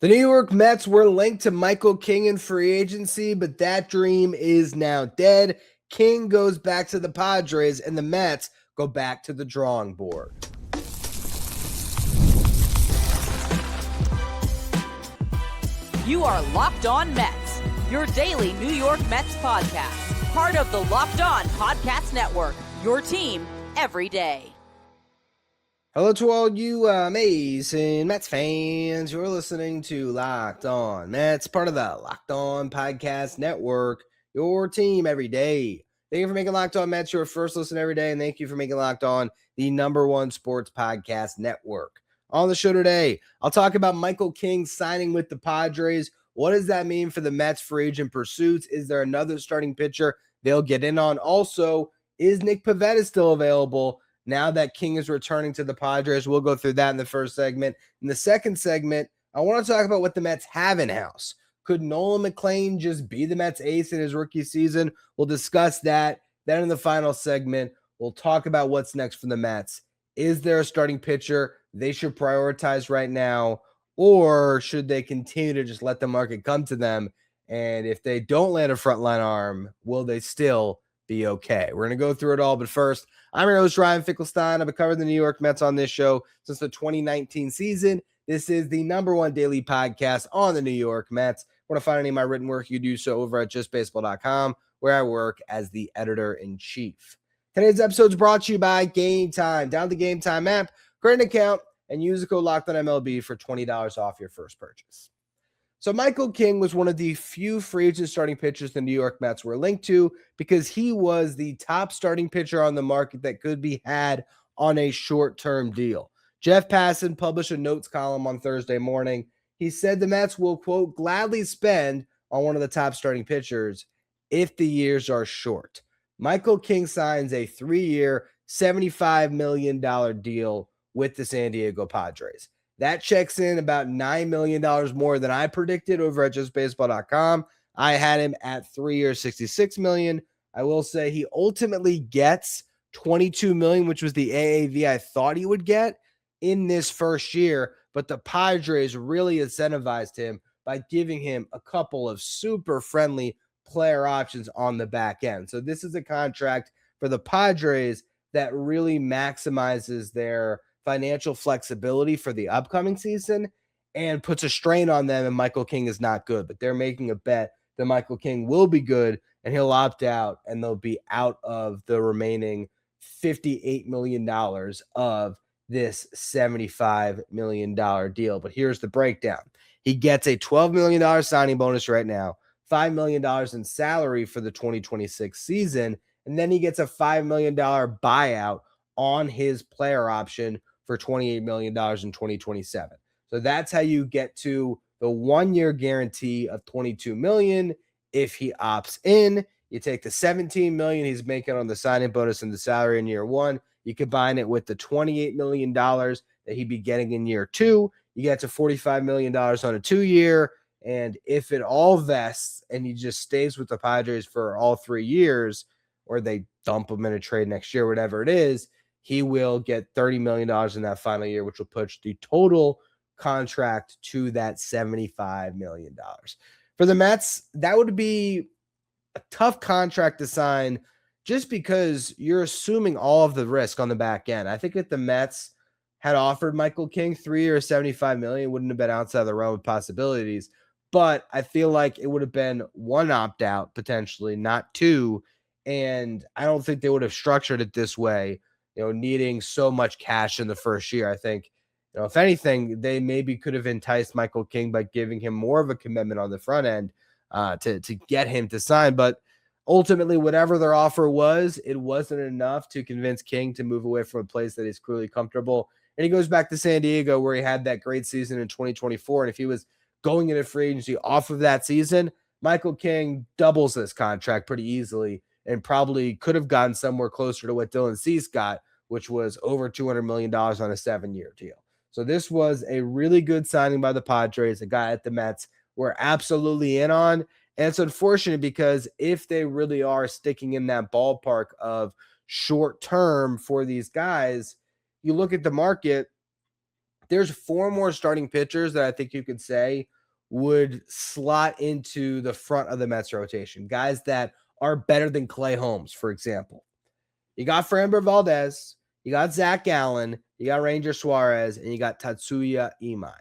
The New York Mets were linked to Michael King in free agency, but that dream is now dead. King goes back to the Padres, and the Mets go back to the drawing board. You are Locked On Mets, your daily New York Mets podcast. Part of the Locked On Podcast Network, your team every day. Hello to all you amazing Mets fans. You're listening to Locked On Mets, part of the Locked On Podcast Network, your team every day. Thank you for making Locked On Mets your first listen every day, and thank you for making Locked On the #1 sports podcast network. On the show today, I'll talk about Michael King signing with the Padres. What does that mean for the Mets free agent pursuits? Is there another starting pitcher they'll get in on? Also, is Nick Pivetta still available now that King is returning to the Padres? We'll go through that in the first segment. In the second segment, I want to talk about what the Mets have in-house. Could Nolan McLean just be the Mets ace in his rookie season? We'll discuss that. Then in the final segment, we'll talk about what's next for the Mets. Is there a starting pitcher they should prioritize right now, or should they continue to just let the market come to them? And if they don't land a frontline arm, will they still be okay? We're going to go through it all, but first, I'm your host, Ryan Finkelstein. I've been covering the New York Mets on this show since the 2019 season. This is the #1 daily podcast on the New York Mets. Want to find any of my written work, you do so over at justbaseball.com, where I work as the editor-in-chief. Today's episode is brought to you by Game Time. Download the Game Time app, create an account, and use the code LOCKEDONMLB for $20 off your first purchase. So Michael King was one of the few free agent starting pitchers the New York Mets were linked to because he was the top starting pitcher on the market that could be had on a short-term deal. Jeff Passan published a notes column on Thursday morning. He said the Mets will, quote, gladly spend on one of the top starting pitchers if the years are short. Michael King signs a 3-year, $75 million deal with the San Diego Padres. That checks in about $9 million more than I predicted over at justbaseball.com. I had him at 3 years, $66 million. I will say he ultimately gets $22 million, which was the AAV I thought he would get in this first year. But the Padres really incentivized him by giving him a couple of super friendly player options on the back end. So this is a contract for the Padres that really maximizes their financial flexibility for the upcoming season and puts a strain on them, and Michael King is not good. But they're making a bet that Michael King will be good and he'll opt out, and they'll be out of the remaining $58 million of this $75 million deal. But here's the breakdown. He gets a $12 million signing bonus right now, $5 million in salary for the 2026 season, and then he gets a $5 million buyout on his player option for $28 million in 2027. So that's how you get to the 1-year guarantee of $22 million. If he opts in, you take the $17 million he's making on the signing bonus and the salary in year 1. You combine it with the $28 million that he'd be getting in year 2. You get to $45 million on a 2-year. And if it all vests and he just stays with the Padres for all 3 years, or they dump him in a trade next year, whatever it is, he will get $30 million in that final year, which will push the total contract to that $75 million. For the Mets, that would be a tough contract to sign just because you're assuming all of the risk on the back end. I think if the Mets had offered Michael King 3 years, $75 million, wouldn't have been outside the realm of possibilities. But I feel like it would have been 1 opt-out potentially, not 2. And I don't think they would have structured it this way, needing so much cash in the first year. I think, if anything, they maybe could have enticed Michael King by giving him more of a commitment on the front end to get him to sign. But ultimately, whatever their offer was, it wasn't enough to convince King to move away from a place that is clearly comfortable. And he goes back to San Diego, where he had that great season in 2024. And if he was going into free agency off of that season, Michael King doubles this contract pretty easily and probably could have gotten somewhere closer to what Dylan Cease got, which was over $200 million on a 7-year deal. So this was a really good signing by the Padres, a guy at the Mets were absolutely in on. And it's unfortunate because if they really are sticking in that ballpark of short term for these guys, you look at the market, there's 4 more starting pitchers that I think you could say would slot into the front of the Mets rotation. Guys that are better than Clay Holmes, for example. You got Framber Valdez, you got Zach Gallen, you got Ranger Suarez, and you got Tatsuya Imai.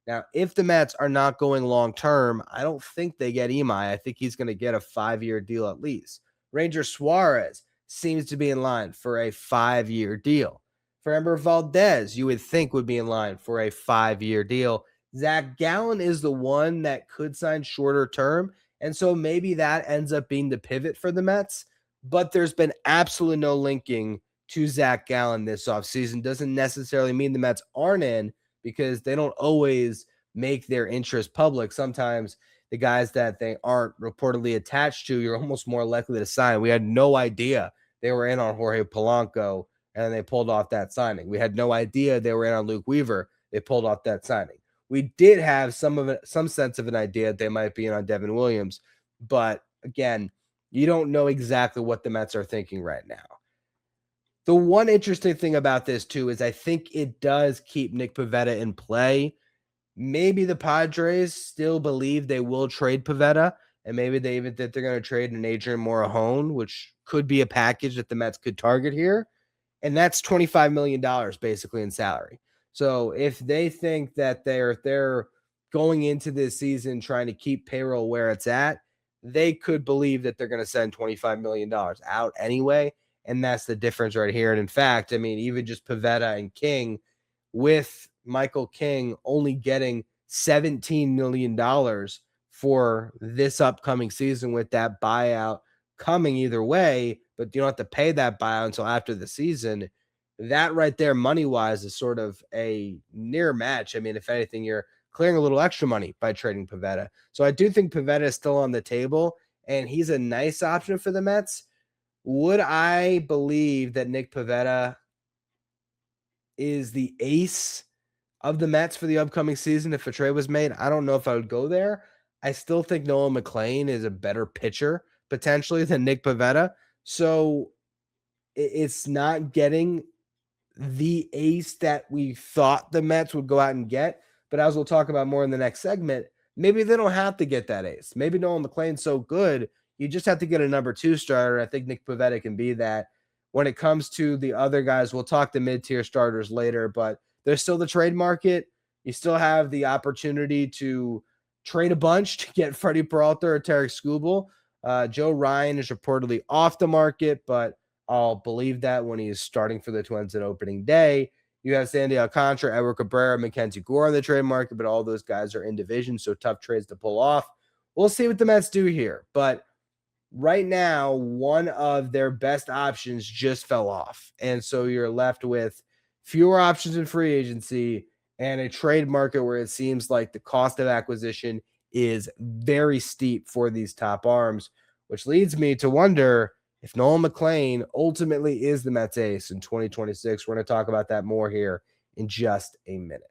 Now, if the Mets are not going long-term, I don't think they get Imai. I think he's going to get a 5-year deal at least. Ranger Suarez seems to be in line for a 5-year deal. Framber Valdez, you would think would be in line for a 5-year deal. Zach Gallen is the one that could sign shorter term, and so maybe that ends up being the pivot for the Mets. But there's been absolutely no linking to Zach Gallen this offseason. Doesn't necessarily mean the Mets aren't in, because they don't always make their interest public. Sometimes the guys that they aren't reportedly attached to, you're almost more likely to sign. We had no idea they were in on Jorge Polanco, and they pulled off that signing. We had no idea they were in on Luke Weaver. They pulled off that signing. We did have some sense of an idea they might be in on Devin Williams, but again, you don't know exactly what the Mets are thinking right now. The one interesting thing about this, too, is I think it does keep Nick Pivetta in play. Maybe the Padres still believe they will trade Pivetta, and maybe they even think they're going to trade an Adrian Morejon, which could be a package that the Mets could target here. And that's $25 million basically in salary. So if they think that they're going into this season trying to keep payroll where it's at, they could believe that they're going to send $25 million out anyway. And that's the difference right here. And in fact, I mean, even just Pivetta and King, with Michael King only getting $17 million for this upcoming season, with that buyout coming either way, but you don't have to pay that buyout until after the season. That right there, money-wise, is sort of a near match. I mean, if anything, you're clearing a little extra money by trading Pivetta. So I do think Pivetta is still on the table, and he's a nice option for the Mets. Would I believe that Nick Pivetta is the ace of the Mets for the upcoming season if a trade was made? I don't know if I would go there. I still think Nolan McLean is a better pitcher potentially than Nick Pivetta. So it's not getting the ace that we thought the Mets would go out and get. But as we'll talk about more in the next segment, maybe they don't have to get that ace. Maybe Nolan McLean's so good, you just have to get a number 2 starter. I think Nick Pivetta can be that. When it comes to the other guys, we'll talk the mid-tier starters later, but there's still the trade market. You still have the opportunity to trade a bunch to get Freddy Peralta or Tarik Skubal. Joe Ryan is reportedly off the market, but I'll believe that when he is starting for the Twins at opening day. You have Sandy Alcantara, Edward Cabrera, Mackenzie Gore on the trade market, but all those guys are in division, so tough trades to pull off. We'll see what the Mets do here, but right now, one of their best options just fell off, and so you're left with fewer options in free agency and a trade market where it seems like the cost of acquisition is very steep for these top arms, which leads me to wonder if Nolan McLean ultimately is the Mets ace in 2026. We're going to talk about that more here in just a minute.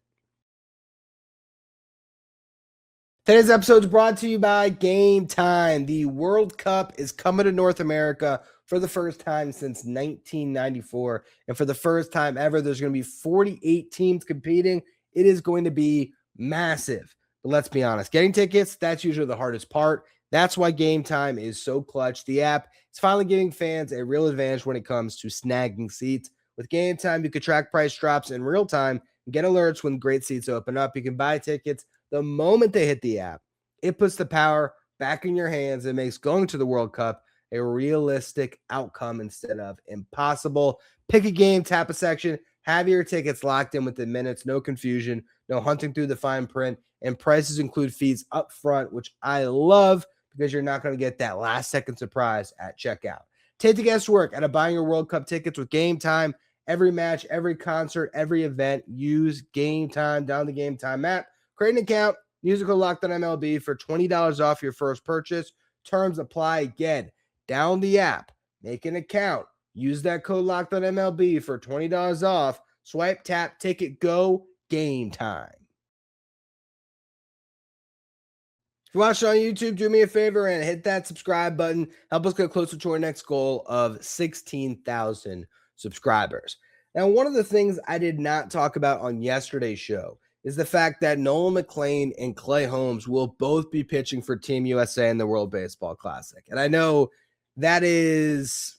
Today's episode is brought to you by Game Time. The World Cup is coming to North America for the first time since 1994. And for the first time ever, there's going to be 48 teams competing. It is going to be massive. But let's be honest, getting tickets, that's usually the hardest part. That's why Game Time is so clutch. The app is finally giving fans a real advantage when it comes to snagging seats. With Game Time, you can track price drops in real time and get alerts when great seats open up. You can buy tickets the moment they hit the app. It puts the power back in your hands and makes going to the World Cup a realistic outcome instead of impossible. Pick a game, tap a section, have your tickets locked in within minutes. No confusion, no hunting through the fine print, and prices include fees up front, which I love because you're not going to get that last second surprise at checkout. Take the guesswork out of buying your World Cup tickets with Game Time. Every match, every concert, every event, use Game Time. Down the Game Time app. Create an account, use the code LOCKEDONMLB for $20 off your first purchase. Terms apply. Again, down the app, make an account, use that code LOCKEDONMLB for $20 off. Swipe, tap, ticket, go. Game Time. If you're watching on YouTube, do me a favor and hit that subscribe button. Help us get closer to our next goal of 16,000 subscribers. Now, one of the things I did not talk about on yesterday's show is the fact that Nolan McLean and Clay Holmes will both be pitching for Team USA in the World Baseball Classic. And I know that is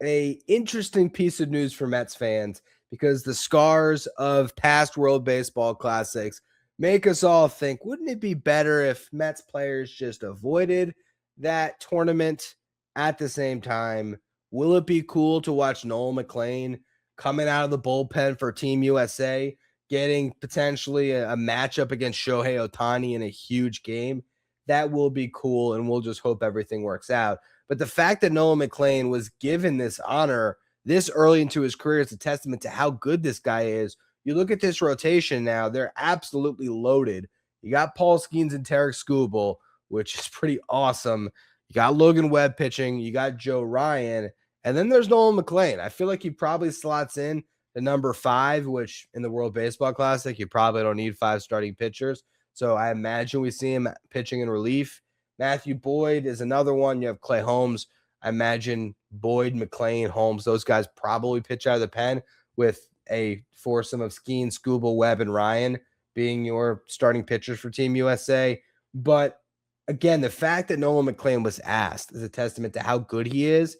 a interesting piece of news for Mets fans because the scars of past World Baseball Classics make us all think, wouldn't it be better if Mets players just avoided that tournament at the same time? Will it be cool to watch Nolan McLean coming out of the bullpen for Team USA, getting potentially a matchup against Shohei Ohtani in a huge game? That will be cool, and we'll just hope everything works out. But the fact that Nolan McLean was given this honor this early into his career is a testament to how good this guy is. You look at this rotation now, they're absolutely loaded. You got Paul Skeens and Tarik Skubal, which is pretty awesome. You got Logan Webb pitching. You got Joe Ryan. And then there's Nolan McLean. I feel like he probably slots in the number 5, which in the World Baseball Classic, you probably don't need 5 starting pitchers. So I imagine we see him pitching in relief. Matthew Boyd is another one. You have Clay Holmes. I imagine Boyd, McLean, Holmes, those guys probably pitch out of the pen with a foursome of Skeen, Skubal, Webb, and Ryan being your starting pitchers for Team USA. But again, the fact that Nolan McLean was asked is a testament to how good he is.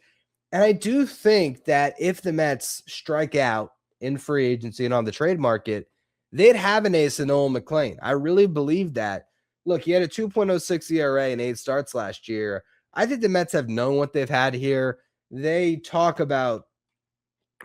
And I do think that if the Mets strike out in free agency and on the trade market, they'd have an ace in Nolan McLean. I really believe that. Look, he had a 2.06 ERA and 8 starts last year. I think the Mets have known what they've had here. They talk about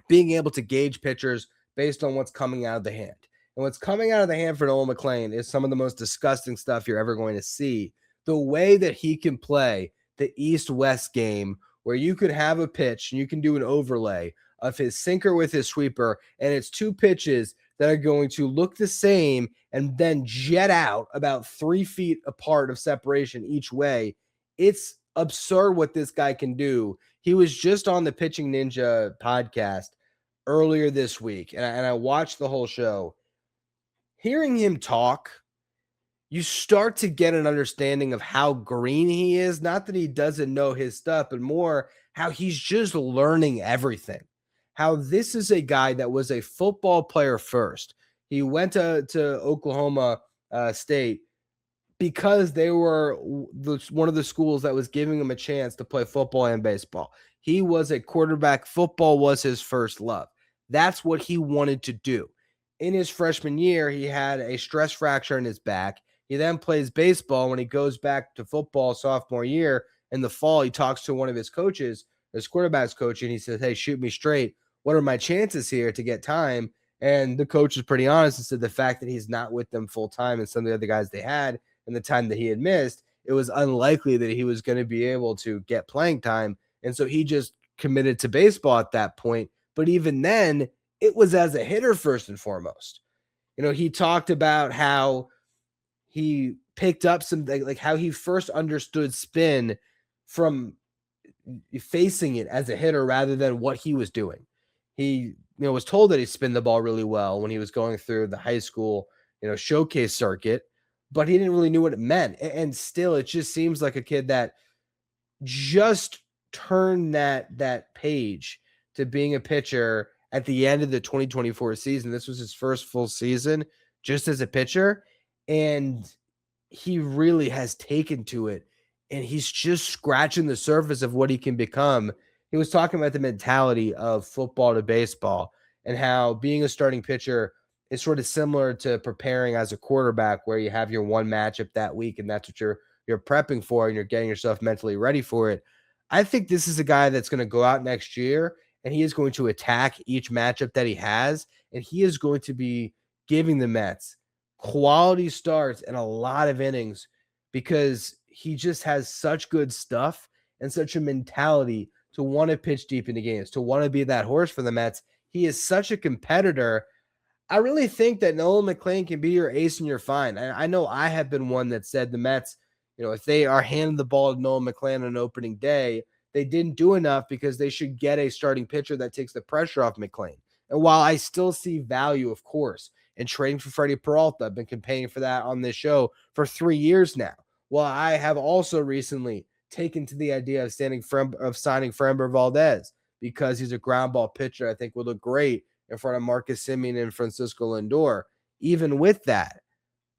being able to gauge pitchers based on what's coming out of the hand. And what's coming out of the hand for Nolan McLean is some of the most disgusting stuff you're ever going to see. The way that he can play the East-West game where you could have a pitch and you can do an overlay of his sinker with his sweeper, and it's 2 pitches that are going to look the same and then jet out about 3 feet apart of separation each way. It's absurd what this guy can do. He was just on the Pitching Ninja podcast earlier this week, and I watched the whole show. Hearing him talk, you start to get an understanding of how green he is. Not that he doesn't know his stuff, but more how he's just learning everything. How this is a guy that was a football player first. He went to Oklahoma State because they were one of the schools that was giving him a chance to play football and baseball. He was a quarterback. Football was his first love. That's what he wanted to do. In his freshman year, he had a stress fracture in his back. He then plays baseball. When he goes back to football sophomore year in the fall, he talks to one of his coaches, his quarterback's coach, and he says, "Hey, shoot me straight. What are my chances here to get time?" And the coach was pretty honest and said the fact that he's not with them full time and some of the other guys they had and the time that he had missed, it was unlikely that he was going to be able to get playing time. And so he just committed to baseball at that point. But even then, it was as a hitter first and foremost. You know, he talked about how he picked up some, like how he first understood spin from facing it as a hitter rather than what he was doing. He, was told that he spun the ball really well when he was going through the high school, showcase circuit, but he didn't really know what it meant. And still, it just seems like a kid that just turned that page to being a pitcher at the end of the 2024 season. This was his first full season just as a pitcher, and he really has taken to it, and he's just scratching the surface of what he can become. He was talking about the mentality of football to baseball and how being a starting pitcher is sort of similar to preparing as a quarterback, where you have your one matchup that week, and that's what you're prepping for, and you're getting yourself mentally ready for it. I think this is a guy that's going to go out next year, and he is going to attack each matchup that he has, and he is going to be giving the Mets quality starts and a lot of innings because he just has such good stuff and such a mentality to want to pitch deep into games, to want to be that horse for the Mets. He is such a competitor. I really think that Nolan McLean can be your ace and you're fine. I know I have been one that said the Mets, if they are handing the ball to Nolan McLean on opening day, they didn't do enough because they should get a starting pitcher that takes the pressure off McLean. And while I still see value, of course, in trading for Freddy Peralta, I've been campaigning for that on this show for 3 years now. Well, I have also recently taken to the idea of signing Framber Valdez because he's a ground ball pitcher. I think would look great in front of Marcus Semien and Francisco Lindor. Even with that,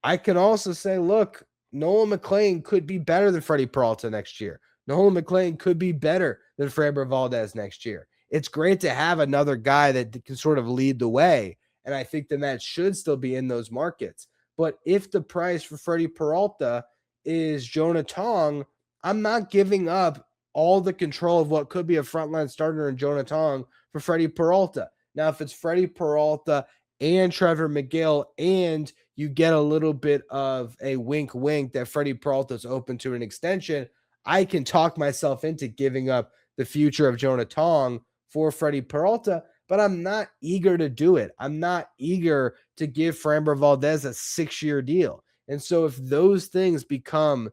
I can also say, look, Nolan McLean could be better than Freddy Peralta next year. Nolan McLean could be better than Framber Valdez next year. It's great to have another guy that can sort of lead the way, and I think the Mets should still be in those markets. But if the price for Freddy Peralta is Jonah Tong, I'm not giving up all the control of what could be a frontline starter in Jonah Tong for Freddy Peralta. Now, if it's Freddy Peralta and Trevor McGill, and you get a little bit of a wink that Freddy Peralta is open to an extension, I can talk myself into giving up the future of Jonah Tong for Freddy Peralta, but I'm not eager to do it. I'm not eager to give Framber Valdez a 6-year deal. And so if those things become,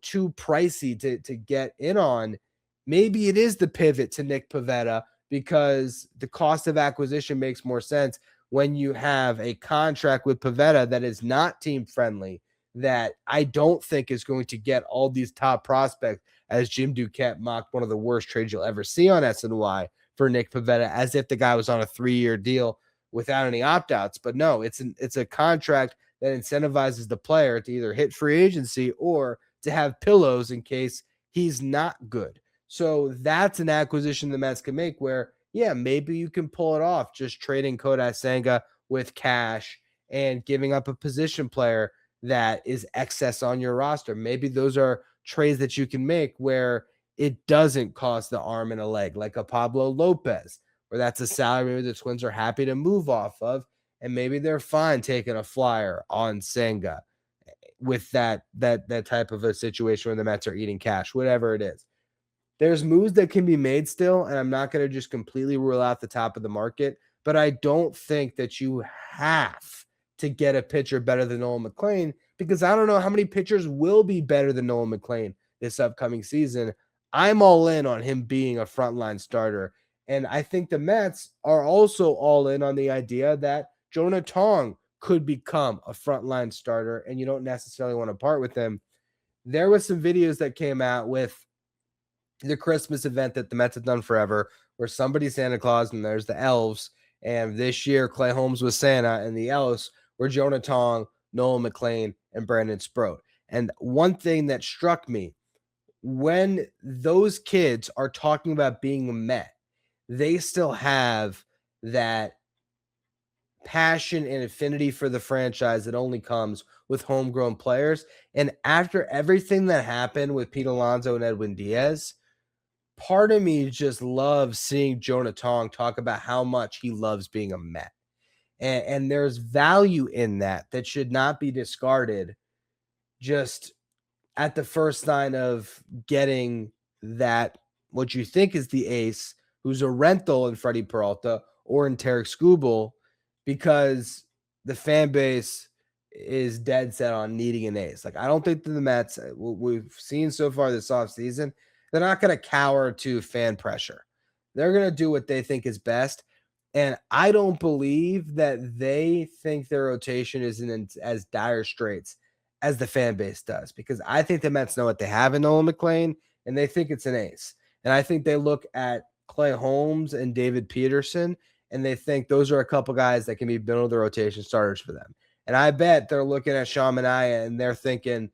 too pricey to get in on, maybe it is the pivot to Nick Pivetta, because the cost of acquisition makes more sense when you have a contract with Pivetta that is not team friendly, that I don't think is going to get all these top prospects, as Jim Duquette mocked one of the worst trades you'll ever see on SNY for Nick Pivetta, as if the guy was on a 3-year deal without any opt-outs. But no, it's a contract that incentivizes the player to either hit free agency or to have pillows in case he's not good. So that's an acquisition the Mets can make where, yeah, maybe you can pull it off, just trading Kodai Senga with cash and giving up a position player that is excess on your roster. Maybe those are trades that you can make where it doesn't cost the arm and a leg, like a Pablo Lopez, where that's a salary the Twins are happy to move off of, and maybe they're fine taking a flyer on Senga with that type of a situation where the Mets are eating cash, whatever it is. There's moves that can be made still, and I'm not going to just completely rule out the top of the market, but I don't think that you have to get a pitcher better than Nolan McLean, because I don't know how many pitchers will be better than Nolan McLean this upcoming season. I'm all in on him being a frontline starter, and I think the Mets are also all in on the idea that Jonah Tong could become a frontline starter, and you don't necessarily want to part with him. There was some videos that came out with the Christmas event that the Mets have done forever, where somebody's Santa Claus and there's the elves. And this year, Clay Holmes was Santa, and the elves were Jonah Tong, Nolan McLean, and Brandon Sproat. And one thing that struck me, when those kids are talking about being a Met, they still have that passion and affinity for the franchise that only comes with homegrown players. And after everything that happened with Pete Alonso and Edwin Diaz, part of me just loves seeing Jonah Tong talk about how much he loves being a Met. And there's value in that should not be discarded just at the first sign of getting that, what you think is the ace, who's a rental in Freddy Peralta or in Tarik Skubal, because the fan base is dead set on needing an ace. Like, I don't think that the Mets, what we've seen so far this offseason, they're not going to cower to fan pressure. They're going to do what they think is best. And I don't believe that they think their rotation is in as dire straits as the fan base does, because I think the Mets know what they have in Nolan McLean, and they think it's an ace. And I think they look at Clay Holmes and David Peterson, and they think those are a couple guys that can be middle of the rotation starters for them. And I bet they're looking at Sean Manaea and they're thinking,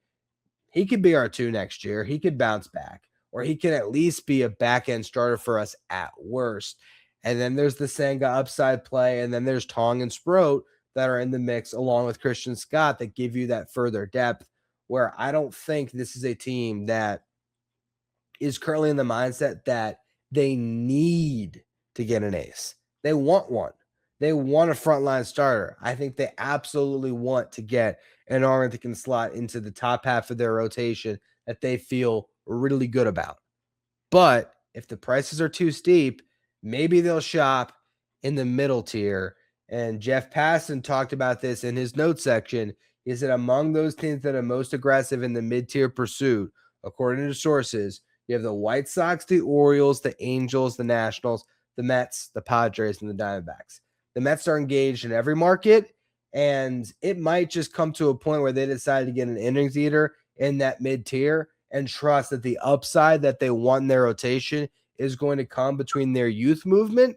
he could be our 2 next year. He could bounce back, or he can at least be a back-end starter for us at worst. And then there's the Senga upside play, and then there's Tong and Sproat that are in the mix along with Christian Scott that give you that further depth, where I don't think this is a team that is currently in the mindset that they need to get an ace. They want one. They want a frontline starter. I think they absolutely want to get an arm that can slot into the top half of their rotation that they feel really good about. But if the prices are too steep, maybe they'll shop in the middle tier. And Jeff Passan talked about this in his notes section. He said among those teams that are most aggressive in the mid-tier pursuit, according to sources, you have the White Sox, the Orioles, the Angels, the Nationals, the Mets, the Padres, and the Diamondbacks. The Mets are engaged in every market, and it might just come to a point where they decide to get an innings eater in that mid-tier and trust that the upside that they want in their rotation is going to come between their youth movement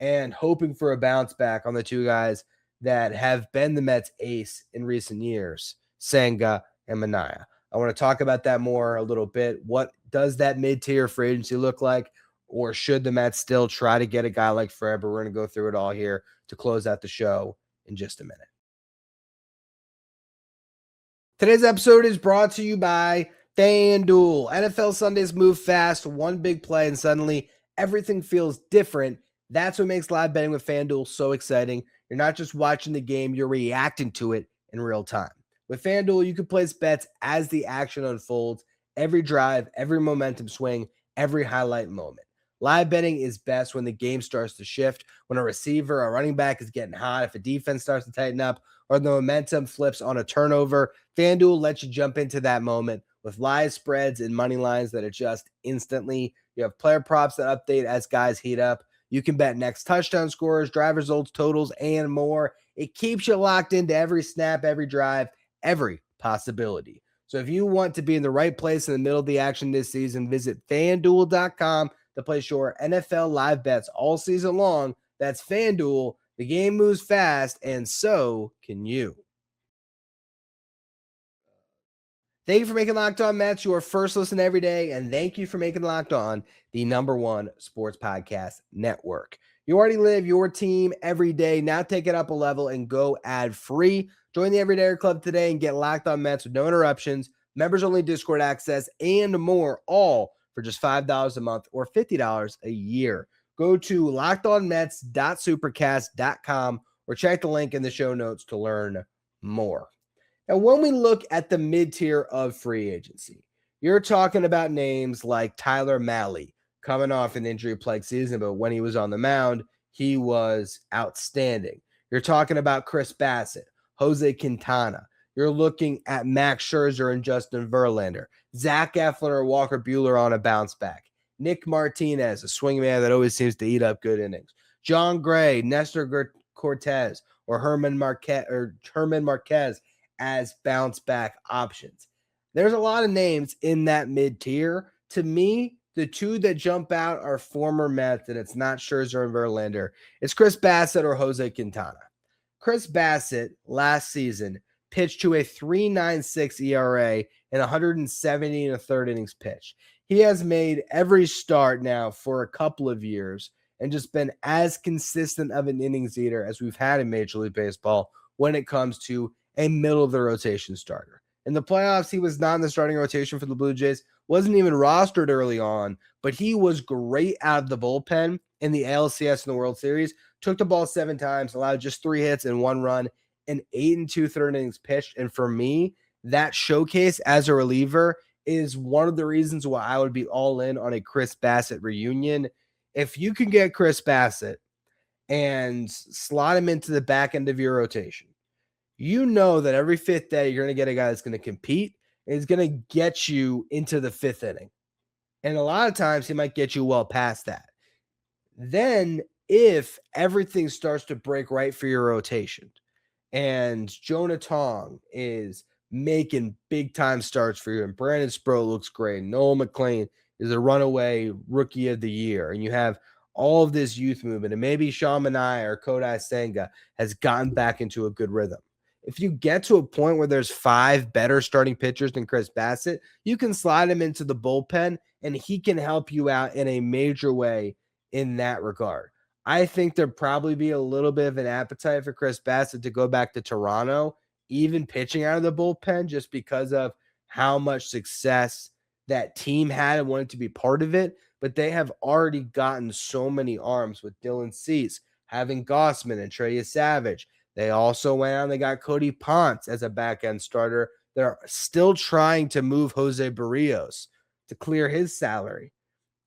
and hoping for a bounce back on the two guys that have been the Mets ace in recent years, Senga and Manaea. I want to talk about that more a little bit. What does that mid-tier free agency look like? Or should the Mets still try to get a guy like Framber? We're going to go through it all here to close out the show in just a minute. Today's episode is brought to you by FanDuel. NFL Sundays move fast, one big play, and suddenly everything feels different. That's what makes live betting with FanDuel so exciting. You're not just watching the game, you're reacting to it in real time. With FanDuel, you can place bets as the action unfolds, every drive, every momentum swing, every highlight moment. Live betting is best when the game starts to shift, when a receiver, a running back is getting hot, if a defense starts to tighten up, or the momentum flips on a turnover. FanDuel lets you jump into that moment with live spreads and money lines that adjust instantly. You have player props that update as guys heat up. You can bet next touchdown scores, drive results, totals, and more. It keeps you locked into every snap, every drive, every possibility. So if you want to be in the right place in the middle of the action this season, visit FanDuel.com to place your NFL live bets all season long. That's FanDuel. The game moves fast, and so can you. Thank you for making Locked On Mets your first listen every day, and thank you for making Locked On the #1 sports podcast network. You already live your team every day. Now take it up a level and go ad-free. Join the Everydayer Club today and get Locked On Mets with no interruptions, members-only Discord access, and more, all for just $5 a month or $50 a year. Go to lockedonmets.supercast.com or check the link in the show notes to learn more. Now, when we look at the mid-tier of free agency, you're talking about names like Tyler Mahle coming off an injury-plagued season, but when he was on the mound, he was outstanding. You're talking about Chris Bassett, Jose Quintana. You're looking at Max Scherzer and Justin Verlander, Zach Eflin or Walker Buehler on a bounce back, Nick Martinez, a swingman that always seems to eat up good innings, John Gray, Nestor Cortez, or Herman Marquez as bounce back options. There's a lot of names in that mid-tier. To me, the two that jump out are former Mets, and it's not Scherzer and Verlander. It's Chris Bassett or Jose Quintana. Chris Bassett last season pitched to a 3.96 ERA and 170 1/3 innings pitched. He has made every start now for a couple of years and just been as consistent of an innings eater as we've had in Major League Baseball when it comes to a middle-of-the-rotation starter. In the playoffs, he was not in the starting rotation for the Blue Jays, wasn't even rostered early on, but he was great out of the bullpen in the ALCS and the World Series, took the ball 7 times, allowed just 3 hits and 1 run, and 8 2/3 innings pitched. And for me, that showcase as a reliever is one of the reasons why I would be all in on a Chris Bassett reunion. If you can get Chris Bassett and slot him into the back end of your rotation, you know that every 5th day you're going to get a guy that's going to compete and is going to get you into the 5th inning. And a lot of times he might get you well past that. Then if everything starts to break right for your rotation and Jonah Tong is making big time starts for you and Brandon Sproat looks great, Nolan McLean is a runaway rookie of the year, and you have all of this youth movement, and maybe Sean Manaea or Kodai Senga has gotten back into a good rhythm. If you get to a point where there's 5 better starting pitchers than Chris Bassett, you can slide him into the bullpen, and he can help you out in a major way in that regard. I think there'd probably be a little bit of an appetite for Chris Bassett to go back to Toronto, even pitching out of the bullpen, just because of how much success that team had and wanted to be part of it. But they have already gotten so many arms with Dylan Cease, having Gossman and Trey Savage. They also went out and they got Cody Ponce as a back-end starter. They're still trying to move Jose Barrios to clear his salary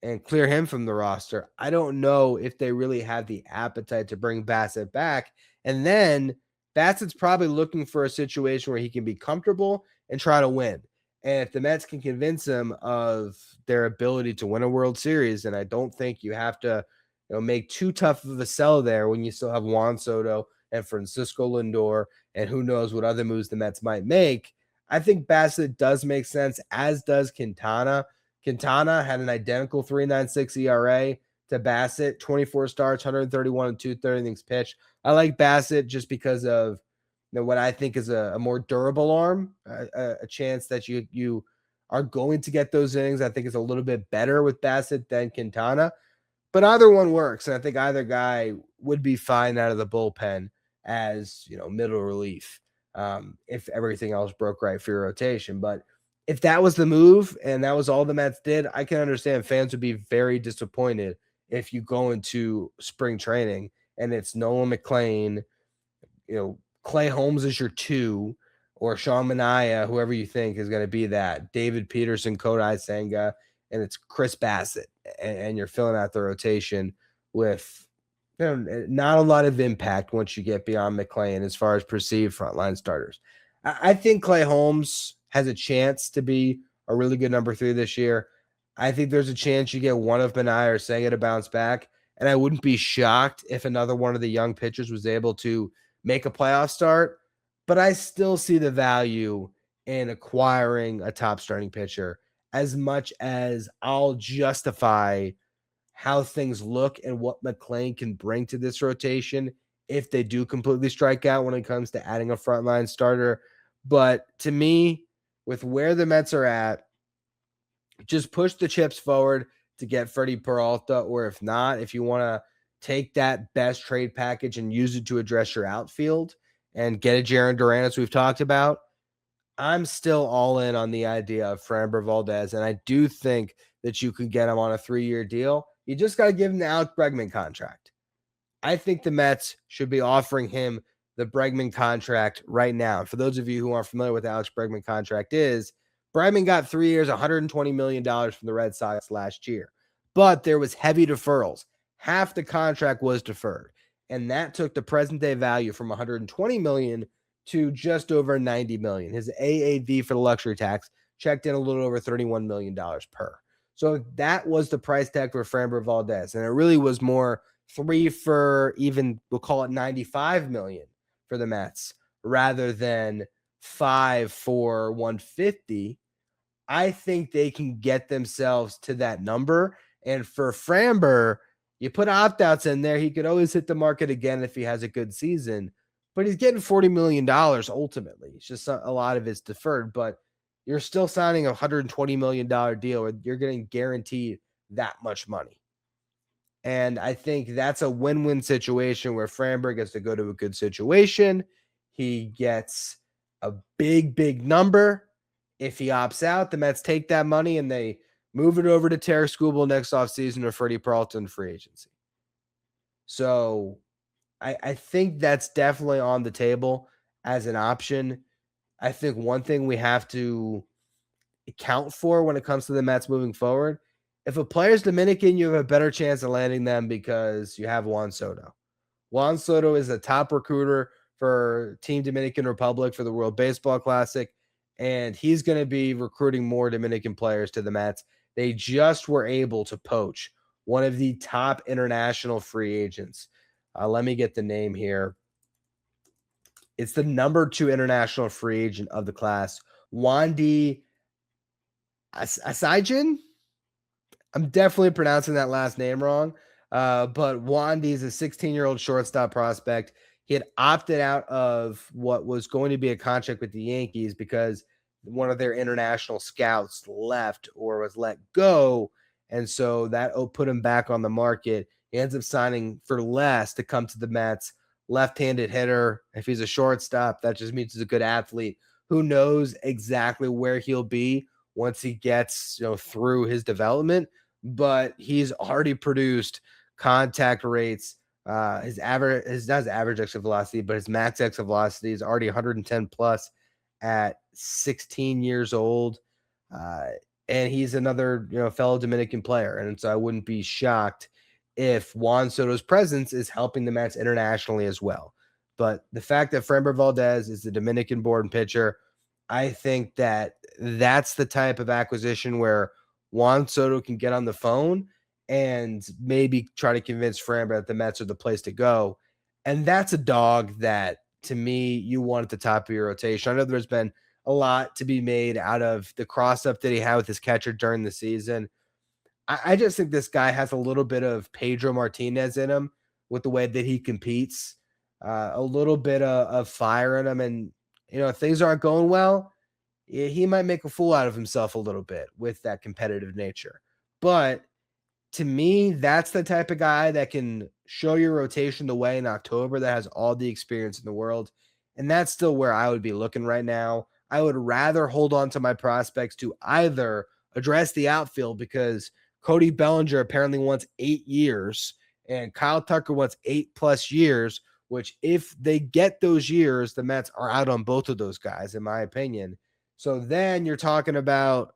and clear him from the roster. I don't know if they really have the appetite to bring Bassett back. And then Bassett's probably looking for a situation where he can be comfortable and try to win. And if the Mets can convince him of their ability to win a World Series, and I don't think you have to make too tough of a sell there when you still have Juan Soto and Francisco Lindor, and who knows what other moves the Mets might make. I think Bassett does make sense, as does Quintana. Quintana had an identical 3.96 ERA to Bassett. 24 starts, 131 and 2/3 innings pitched. I like Bassett just because of what I think is a more durable arm, a chance that you are going to get those innings. I think is a little bit better with Bassett than Quintana, but either one works, and I think either guy would be fine out of the bullpen as middle relief if everything else broke right for your rotation. But if that was the move and that was all the Mets did, I can understand fans would be very disappointed if you go into spring training and it's Nolan McLean, Clay Holmes is your 2, or Sean Manaea, whoever you think is going to be that, David Peterson, Kodai Senga, and it's Chris Bassett, and you're filling out the rotation with not a lot of impact once you get beyond McLean as far as perceived frontline starters. I think Clay Holmes has a chance to be a really good number 3 this year. I think there's a chance you get one of Manaea or Senga to bounce back, and I wouldn't be shocked if another one of the young pitchers was able to make a playoff start, but I still see the value in acquiring a top starting pitcher as much as I'll justify how things look and what McLean can bring to this rotation if they do completely strike out when it comes to adding a frontline starter. But to me, with where the Mets are at, just push the chips forward to get Freddy Peralta, or if not, if you want to take that best trade package and use it to address your outfield and get a Jarren Duran, as we've talked about, I'm still all in on the idea of Framber Valdez, and I do think that you could get him on a 3-year deal. You just got to give him the Alex Bregman contract. I think the Mets should be offering him the Bregman contract right now. And for those of you who aren't familiar with the Alex Bregman contract is, Bregman got 3 years, $120 million from the Red Sox last year, but there was heavy deferrals. Half the contract was deferred, and that took the present day value from $120 million to just over $90 million. His AAV for the luxury tax checked in a little over $31 million per. So that was the price tag for Framber Valdez, and it really was more 3 for even, we'll call it $95 million for the Mets rather than 5 for $150. I think they can get themselves to that number. And for Framber, you put opt-outs in there, he could always hit the market again if he has a good season. But he's getting $40 million ultimately. It's just a lot of it's deferred. But you're still signing a $120 million deal where you're getting guaranteed that much money. And I think that's a win-win situation where Framber gets to go to a good situation. He gets a big, big number. If he opts out, the Mets take that money and they move it over to Tarik Skubal next offseason or Freddy Peralta in free agency. So I think that's definitely on the table as an option. I think one thing we have to account for when it comes to the Mets moving forward, if a player's Dominican, you have a better chance of landing them because you have Juan Soto. Juan Soto is a top recruiter for Team Dominican Republic for the World Baseball Classic, and he's going to be recruiting more Dominican players to the Mets. They just were able to poach one of the top international free agents. Let me get the name here. It's the number 2 international free agent of the class, Wandy Asijin. I'm definitely pronouncing that last name wrong, but Wandy is a 16-year-old shortstop prospect. He had opted out of what was going to be a contract with the Yankees because one of their international scouts left or was let go, and so that put him back on the market. He ends up signing for less to come to the Mets. Left-handed hitter. If he's a shortstop, that just means he's a good athlete. Who knows exactly where he'll be once he gets through his development, but he's already produced contact rates. His average exit velocity, but his max exit velocity is already 110 plus at 16 years old. And he's another fellow Dominican player. And so I wouldn't be shocked if Juan Soto's presence is helping the Mets internationally as well. But the fact that Framber Valdez is the Dominican-born pitcher, I think that that's the type of acquisition where Juan Soto can get on the phone and maybe try to convince Framber that the Mets are the place to go. And that's a dog that, to me, you want at the top of your rotation. I know there's been a lot to be made out of the cross-up that he had with his catcher during the season. I just think this guy has a little bit of Pedro Martinez in him with the way that he competes, a little bit of fire in him. And, if things aren't going well, he might make a fool out of himself a little bit with that competitive nature. But to me, that's the type of guy that can show your rotation the way in October, that has all the experience in the world. And that's still where I would be looking right now. I would rather hold on to my prospects to either address the outfield, because Cody Bellinger apparently wants 8 years and Kyle Tucker wants 8+ years, which if they get those years, the Mets are out on both of those guys, in my opinion. So then you're talking about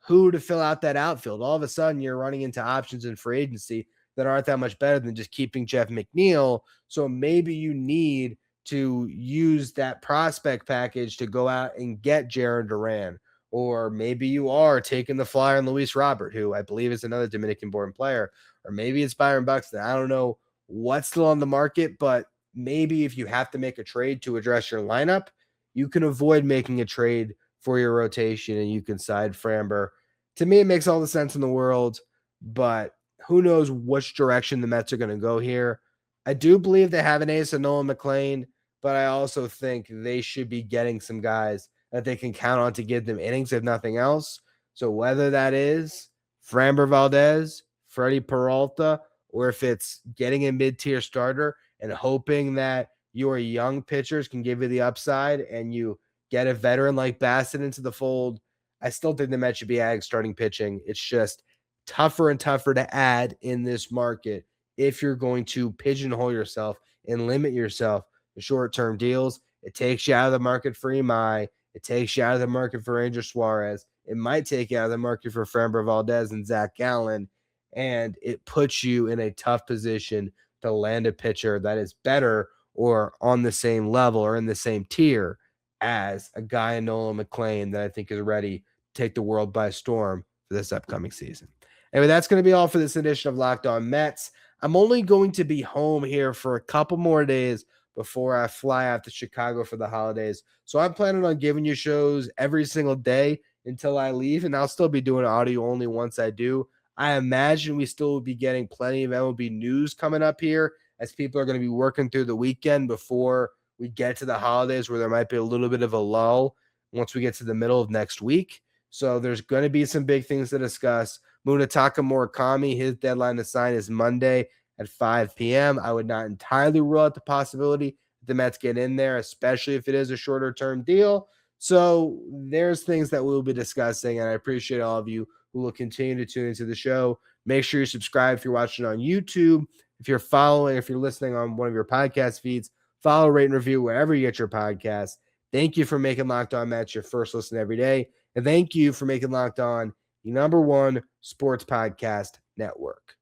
who to fill out that outfield. All of a sudden, you're running into options in free agency that aren't that much better than just keeping Jeff McNeil. So maybe you need to use that prospect package to go out and get Jaron Duran. Or maybe you are taking the flyer on Luis Robert, who I believe is another Dominican-born player. Or maybe it's Byron Buxton. I don't know what's still on the market, but maybe if you have to make a trade to address your lineup, you can avoid making a trade for your rotation and you can side Framber. To me, it makes all the sense in the world, but who knows which direction the Mets are going to go here. I do believe they have an ace in Nolan McLean, but I also think they should be getting some guys that they can count on to give them innings, if nothing else. So whether that is Framber Valdez, Freddy Peralta, or if it's getting a mid-tier starter and hoping that your young pitchers can give you the upside and you get a veteran like Bassett into the fold, I still think the Mets should be adding starting pitching. It's just tougher and tougher to add in this market if you're going to pigeonhole yourself and limit yourself to short-term deals. It takes you out of the market for Imai. It takes you out of the market for Ranger Suarez. It might take you out of the market for Framber Valdez and Zach Gallen. And it puts you in a tough position to land a pitcher that is better or on the same level or in the same tier as a guy in Nolan McLean that I think is ready to take the world by storm for this upcoming season. Anyway, that's going to be all for this edition of Locked On Mets. I'm only going to be home here for a couple more days before I fly out to Chicago for the holidays. So I'm planning on giving you shows every single day until I leave, and I'll still be doing audio only once I do. I imagine we still will be getting plenty of MLB news coming up here as people are going to be working through the weekend before we get to the holidays, where there might be a little bit of a lull once we get to the middle of next week. So there's going to be some big things to discuss. Munetaka Murakami, his deadline to sign is Monday at 5 p.m. I would not entirely rule out the possibility that the Mets get in there, especially if it is a shorter-term deal. So there's things that we'll be discussing, and I appreciate all of you who will continue to tune into the show. Make sure you subscribe if you're watching on YouTube. If you're following, if you're listening on one of your podcast feeds, follow, rate, and review wherever you get your podcasts. Thank you for making Locked On Mets your first listen every day. And thank you for making Locked On the #1 sports podcast network.